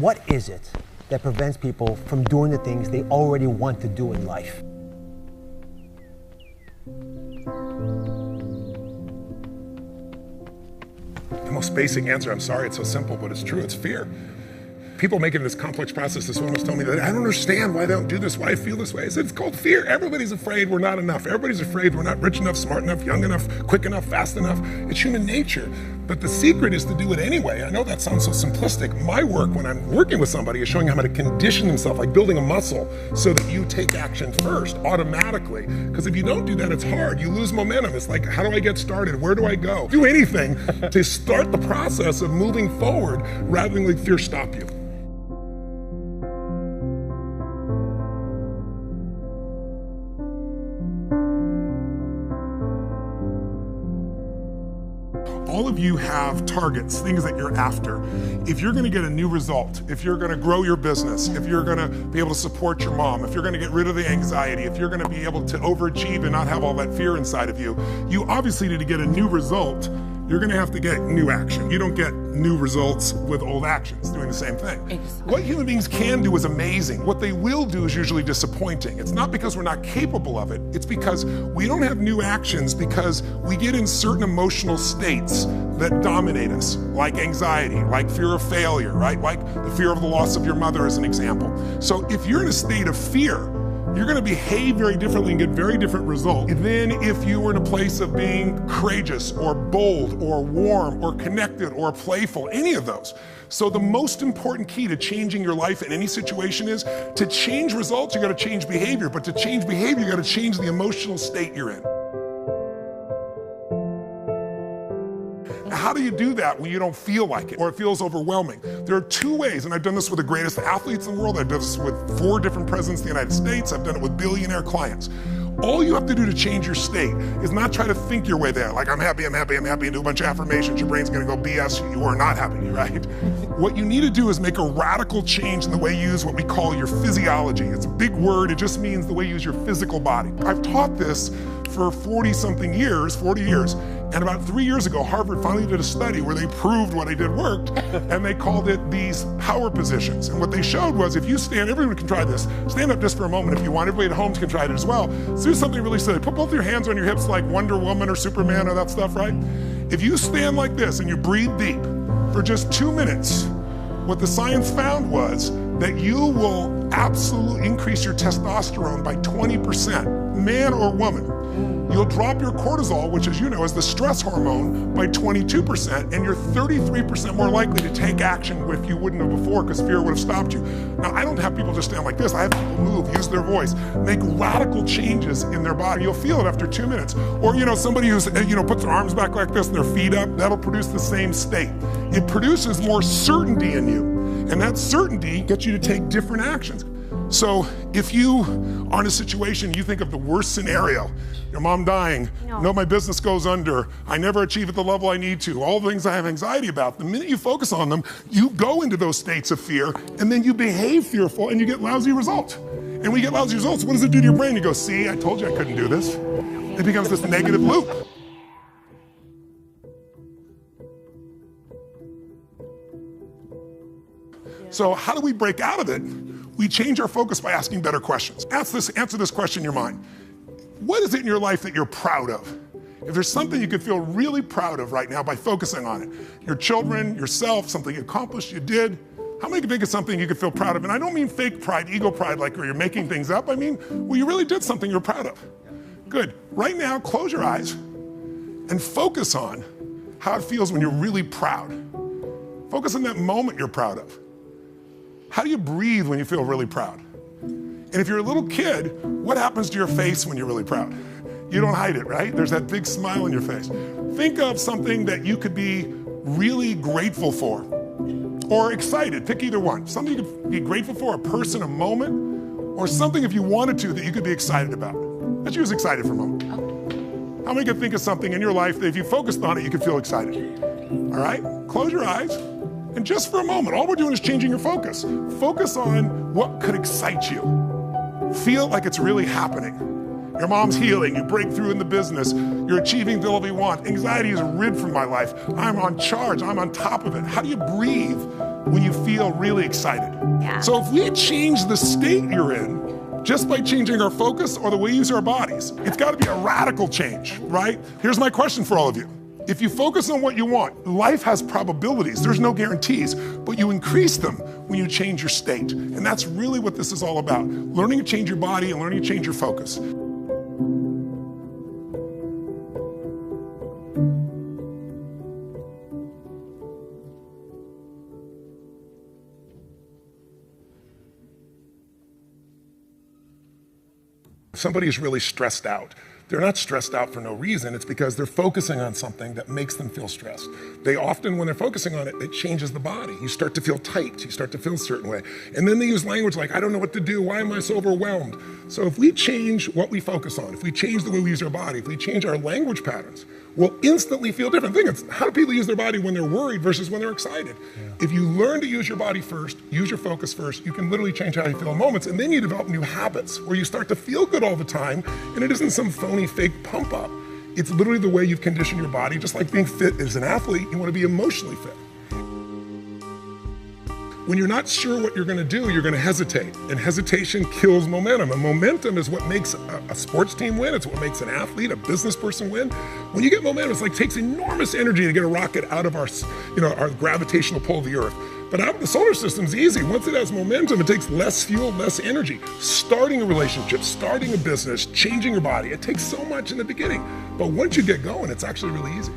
What is it that prevents people from doing the things they already want to do in life? The most basic answer, I'm sorry it's so simple, but it's true, it's fear. People making this complex process, this woman was telling me that I don't understand why they don't do this, why I feel this way. I said, it's called fear. Everybody's afraid we're not enough. Everybody's afraid we're not rich enough, smart enough, young enough, quick enough, fast enough. It's human nature. But the secret is to do it anyway. I know that sounds so simplistic. My work when I'm working with somebody is showing them how to condition themselves, like building a muscle, so that you take action first, automatically. Because if you don't do that, it's hard. You lose momentum. It's like, how do I get started? Where do I go? Do anything to start the process of moving forward rather than let fear stop you. All of you have targets, things that you're after. If you're gonna get a new result, if you're gonna grow your business, if you're gonna be able to support your mom, if you're gonna get rid of the anxiety, if you're gonna be able to overachieve and not have all that fear inside of you, you obviously need to get a new result. You're gonna have to get new action. You don't get new results with old actions, doing the same thing. Exactly. What human beings can do is amazing. What they will do is usually disappointing. It's not because we're not capable of it, it's because we don't have new actions because we get in certain emotional states that dominate us, like anxiety, like fear of failure, right? Like the fear of the loss of your mother as an example. So if you're in a state of fear, you're gonna behave very differently and get very different results than if you were in a place of being courageous or bold or warm or connected or playful, any of those. So the most important key to changing your life in any situation is to change results, you gotta change behavior, but to change behavior, you gotta change the emotional state you're in. How do you do that when you don't feel like it or it feels overwhelming? There are two ways, and I've done this with the greatest athletes in the world. I've done this with 4 different presidents of the United States. I've done it with billionaire clients. All you have to do to change your state is not try to think your way there, like I'm happy, and do a bunch of affirmations. Your brain's gonna go BS, you are not happy, right? What you need to do is make a radical change in the way you use what we call your physiology. It's a big word, it just means the way you use your physical body. I've taught this for 40 years, and about 3 years ago, Harvard finally did a study where they proved what I did worked, and they called it these power positions. And what they showed was if you stand, everyone can try this, stand up just for a moment if you want, everybody at home can try it as well. So do something really silly, put both your hands on your hips like Wonder Woman or Superman or that stuff, right? If you stand like this and you breathe deep for just 2 minutes, what the science found was that you will absolutely increase your testosterone by 20%, man or woman. You'll drop your cortisol, which as you know is the stress hormone, by 22%, and you're 33% more likely to take action if you wouldn't have before because fear would have stopped you. Now, I don't have people just stand like this. I have people move, use their voice, make radical changes in their body. You'll feel it after 2 minutes. Or, somebody who's, puts their arms back like this and their feet up, that'll produce the same state. It produces more certainty in you, and that certainty gets you to take different actions. So if you are in a situation, you think of the worst scenario, your mom dying, no, my business goes under, I never achieve at the level I need to, all the things I have anxiety about, the minute you focus on them, you go into those states of fear, and then you behave fearful, and you get lousy results. And when you get lousy results, what does it do to your brain? You go, see, I told you I couldn't do this. It becomes this negative loop. So how do we break out of it? We change our focus by asking better questions. Answer this question in your mind. What is it in your life that you're proud of? If there's something you could feel really proud of right now by focusing on it, your children, yourself, something you accomplished, you did, how many can think of something you could feel proud of? And I don't mean fake pride, ego pride, like where you're making things up. I mean, well, you really did something you're proud of. Good. Right now, close your eyes and focus on how it feels when you're really proud. Focus on that moment you're proud of. How do you breathe when you feel really proud? And if you're a little kid, what happens to your face when you're really proud? You don't hide it, right? There's that big smile on your face. Think of something that you could be really grateful for or excited. Pick either one. Something you could be grateful for, a person, a moment, or something if you wanted to that you could be excited about. Let's use excited for a moment. How many could think of something in your life that if you focused on it, you could feel excited? All right, close your eyes. And just for a moment, all we're doing is changing your focus. Focus on what could excite you. Feel like it's really happening. Your mom's healing, you break through in the business, you're achieving the level you want. Anxiety is rid from my life. I'm on charge, I'm on top of it. How do you breathe when you feel really excited. Yeah. So if we change the state you're in, just by changing our focus or the way we use our bodies, it's got to be a radical change, right? Here's my question for all of you. If you focus on what you want, life has probabilities, there's no guarantees, but you increase them when you change your state. And that's really what this is all about. Learning to change your body and learning to change your focus. Somebody is really stressed out. They're not stressed out for no reason. It's because they're focusing on something that makes them feel stressed. They often, when they're focusing on it, it changes the body. You start to feel tight. You start to feel a certain way. And then they use language like, I don't know what to do. Why am I so overwhelmed? So if we change what we focus on, if we change the way we use our body, if we change our language patterns, we'll instantly feel different. Think it's how do people use their body when they're worried versus when they're excited? Yeah. If you learn to use your body first, use your focus first, you can literally change how you feel in moments, and then you develop new habits where you start to feel good all the time, and it isn't some phony, fake pump up. It's literally the way you've conditioned your body. Just like being fit as an athlete, you want to be emotionally fit. When you're not sure what you're going to do, you're going to hesitate, and hesitation kills momentum. And momentum is what makes a sports team win. It's what makes an athlete, a business person win. When you get momentum, it's like it takes enormous energy to get a rocket out of our gravitational pull of the Earth. But out of the solar system's easy. Once it has momentum, it takes less fuel, less energy. Starting a relationship, starting a business, changing your body, it takes so much in the beginning. But once you get going, it's actually really easy.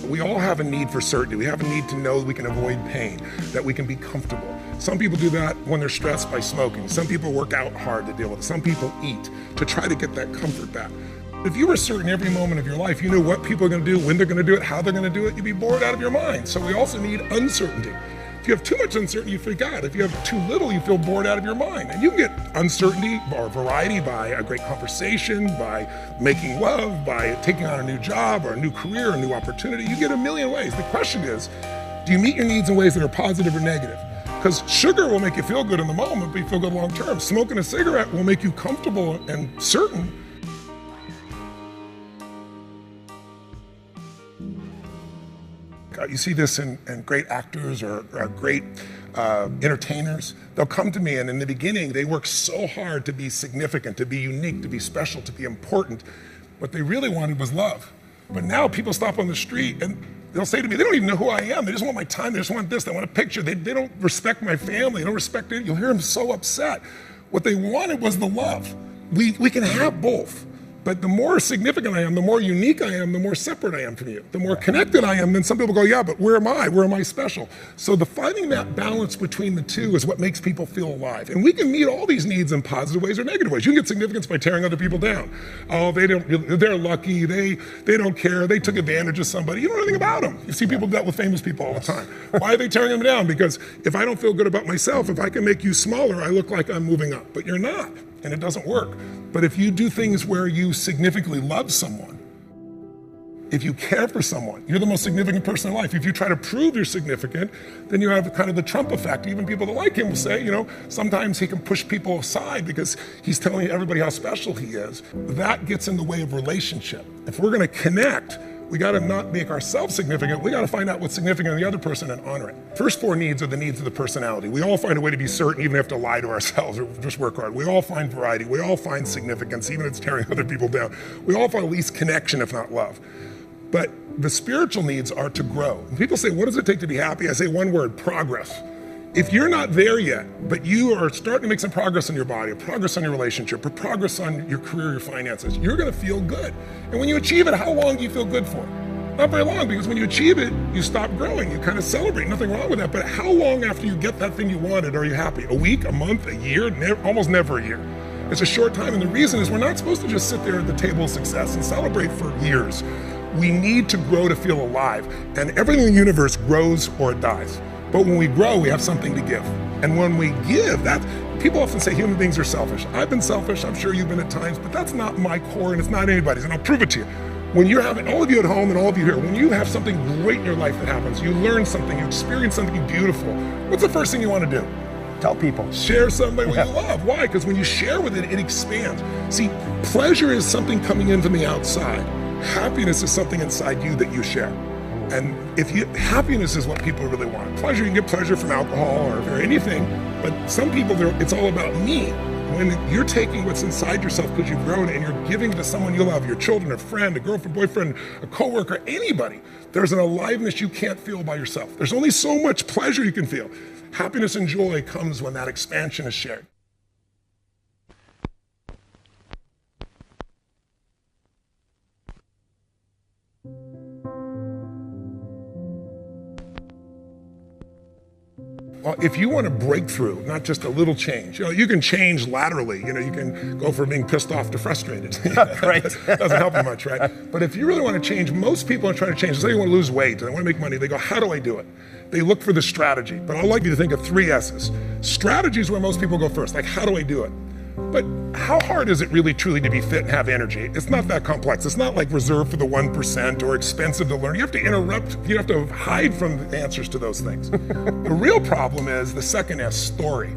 We all have a need for certainty. We have a need to know that we can avoid pain, that we can be comfortable. Some people do that when they're stressed by smoking. Some people work out hard to deal with it. Some people eat to try to get that comfort back. If you were certain every moment of your life, you knew what people are going to do, when they're going to do it, how they're going to do it, you'd be bored out of your mind. So we also need uncertainty. If you have too much uncertainty, you freak out. If you have too little, you feel bored out of your mind. And you can get uncertainty or variety by a great conversation, by making love, by taking on a new job or a new career, a new opportunity. You get a million ways. The question is, do you meet your needs in ways that are positive or negative? Because sugar will make you feel good in the moment, but you feel good long term. Smoking a cigarette will make you comfortable and certain. You see this in great actors or great entertainers. They'll come to me, and in the beginning, they work so hard to be significant, to be unique, to be special, to be important. What they really wanted was love. But now people stop on the street, and they'll say to me, they don't even know who I am. They just want my time. They just want this. They want a picture. They don't respect my family. They don't respect it. You'll hear them so upset. What they wanted was the love. We can have both. But the more significant I am, the more unique I am, the more separate I am from you. The more connected I am, then some people go, yeah, but where am I? Where am I special? So finding that balance between the two is what makes people feel alive. And we can meet all these needs in positive ways or negative ways. You can get significance by tearing other people down. Oh, they're lucky, they don't care, they took advantage of somebody. You don't know anything about them. You see people dealt with famous people all the time. Why are they tearing them down? Because if I don't feel good about myself, if I can make you smaller, I look like I'm moving up. But you're not, and it doesn't work. But if you do things where you significantly love someone, if you care for someone, you're the most significant person in life. If you try to prove you're significant, then you have kind of the Trump effect. Even people that like him will say, sometimes he can push people aside because he's telling everybody how special he is. That gets in the way of relationship. If we're going to connect, we got to not make ourselves significant. We got to find out what's significant in the other person and honor it. First four needs are the needs of the personality. We all find a way to be certain, even if we have to lie to ourselves or just work hard. We all find variety. We all find significance, even if it's tearing other people down. We all find at least connection, if not love. But the spiritual needs are to grow. When people say, what does it take to be happy? I say one word, progress. If you're not there yet, but you are starting to make some progress in your body, or progress on your relationship, or progress on your career, your finances, you're going to feel good. And when you achieve it, how long do you feel good for? Not very long, because when you achieve it, you stop growing. You kind of celebrate. Nothing wrong with that. But how long after you get that thing you wanted are you happy? A week, a month, a year? Almost never a year. It's a short time. And the reason is we're not supposed to just sit there at the table of success and celebrate for years. We need to grow to feel alive. And everything in the universe grows or it dies. But when we grow, we have something to give. And when we give, people often say human beings are selfish. I've been selfish, I'm sure you've been at times, but that's not my core and it's not anybody's, and I'll prove it to you. When you're having, all of you at home and all of you here, when you have something great in your life that happens, you learn something, you experience something beautiful, what's the first thing you want to do? Tell people. Share somebody you love. Why? Because when you share with it, it expands. See, pleasure is something coming in from the outside. Happiness is something inside you that you share. And happiness is what people really want. Pleasure, you can get pleasure from alcohol or anything, but some people, it's all about me. When you're taking what's inside yourself because you've grown and you're giving to someone you love, your children, a friend, a girlfriend, boyfriend, a coworker, anybody, there's an aliveness you can't feel by yourself. There's only so much pleasure you can feel. Happiness and joy comes when that expansion is shared. Well, if you want a breakthrough, not just a little change, you can change laterally. You can go from being pissed off to frustrated. Right. Doesn't help you much, right? But if you really want to change, most people are trying to change. Say you want to lose weight, they want to make money. They go, how do I do it? They look for the strategy. But I'd like you to think of 3 S's. Strategy is where most people go first. Like, how do I do it? But how hard is it really truly to be fit and have energy? It's not that complex. It's not like reserved for the 1% or expensive to learn. You have to interrupt, you have to hide from the answers to those things. The real problem is the second S, story.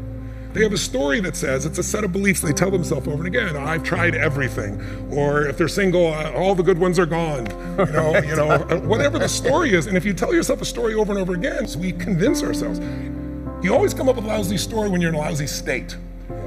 They have a story that says, it's a set of beliefs they tell themselves over and again. I've tried everything. Or if they're single, all the good ones are gone. Whatever the story is. And if you tell yourself a story over and over again, so we convince ourselves. You always come up with a lousy story when you're in a lousy state.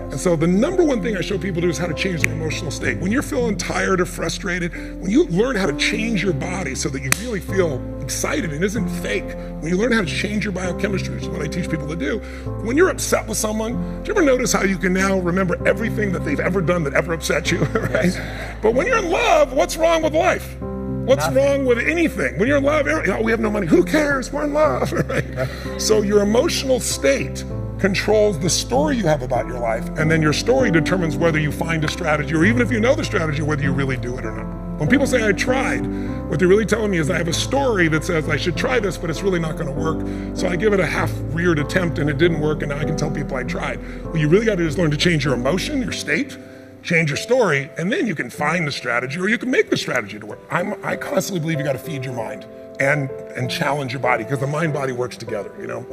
And so the number one thing I show people to do is how to change their emotional state. When you're feeling tired or frustrated, when you learn how to change your body so that you really feel excited and isn't fake, when you learn how to change your biochemistry, which is what I teach people to do, when you're upset with someone, do you ever notice how you can now remember everything that they've ever done that ever upset you, right? Yes. But when you're in love, what's wrong with life? What's wrong with anything? When you're in love, we have no money. Who cares? We're in love, right? Yeah. So your emotional state controls the story you have about your life, and then your story determines whether you find a strategy, or even if you know the strategy, whether you really do it or not. When people say I tried, what they're really telling me is I have a story that says I should try this, but it's really not going to work. So I give it a half-reared attempt and it didn't work, and now I can tell people I tried. What you really got to do is learn to change your emotion, your state, change your story, and then you can find the strategy, or you can make the strategy to work. I constantly believe you got to feed your mind and challenge your body, because the mind-body works together.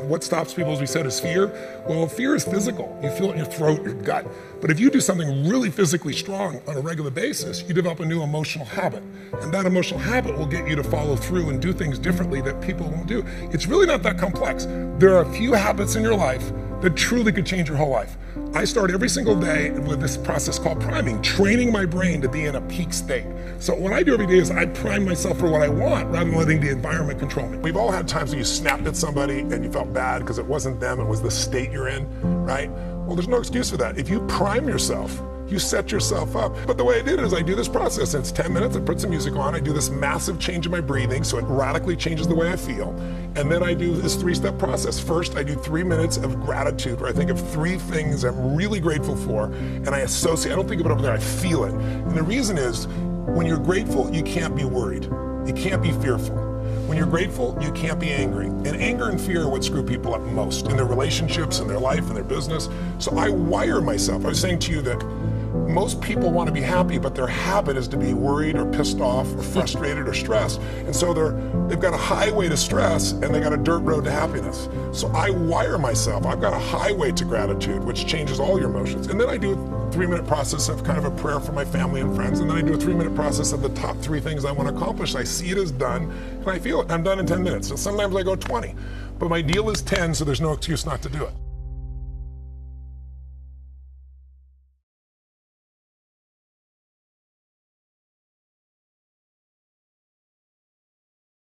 What stops people, as we said, is fear. Well, fear is physical. You feel it in your throat, your gut. But if you do something really physically strong on a regular basis, you develop a new emotional habit. And that emotional habit will get you to follow through and do things differently that people won't do. It's really not that complex. There are a few habits in your life that truly could change your whole life. I start every single day with this process called priming, training my brain to be in a peak state. So what I do every day is I prime myself for what I want rather than letting the environment control me. We've all had times when you snapped at somebody and you felt bad because it wasn't them, it was the state you're in, right? Well, there's no excuse for that. If you prime yourself, you set yourself up. But the way I did it is I do this process. It's 10 minutes, I put some music on, I do this massive change in my breathing so it radically changes the way I feel. And then I do this 3-step process. First, I do 3 minutes of gratitude where I think of 3 things I'm really grateful for, and I don't think of it over there, I feel it. And the reason is, when you're grateful, you can't be worried. You can't be fearful. When you're grateful, you can't be angry. And anger and fear are what screw people up most in their relationships, in their life, in their business. So I wire myself. I was saying to you that most people want to be happy, but their habit is to be worried or pissed off or frustrated or stressed. And so they've got a highway to stress and they got a dirt road to happiness. So I wire myself. I've got a highway to gratitude, which changes all your emotions. And then I do a 3-minute process of kind of a prayer for my family and friends. And then I do a 3-minute process of the top 3 things I want to accomplish. I see it as done and I feel it. I'm done in 10 minutes. So sometimes I go 20, but my deal is 10, so there's no excuse not to do it.